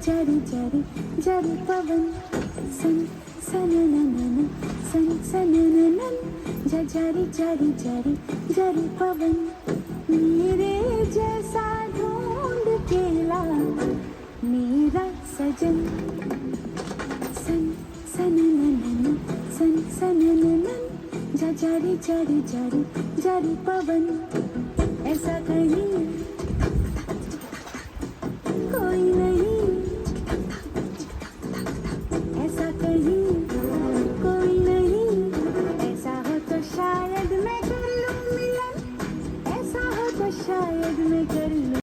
जारी जारी जारी पवन सन सनननन सन सनननन जारी जारी जारी जारी पवन मेरे जैसा ढूंढ के ला मेरा सजन सन सनननन सन सनननन जारी जारी जारी जारी पवन ऐसा कहीं कोई नहीं ऐसा कहीं कोई नहीं ऐसा हो तो शायद मैं कर लूं मिलन ऐसा हो तो शायद मैं कर लूं